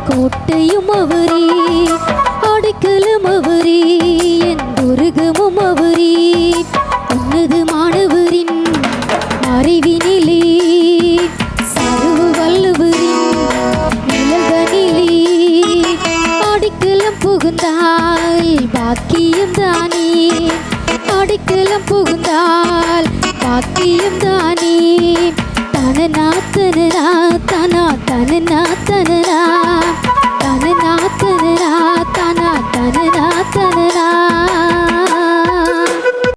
கோட்டையும் அவரே, அடைக்கலும் அவரே, என் துருகமும் அவரே. உன்னதமானவரின் அறிவினிலே, சர்வ வல்லவரின் நிழல்தனிலே அடைக்கலம் புகுந்தால் பாக்கியம் தானே, அடைக்கலம் புகுந்தால் பாக்கியம் தானே. தனனா தனனா தனா தனனா தனனா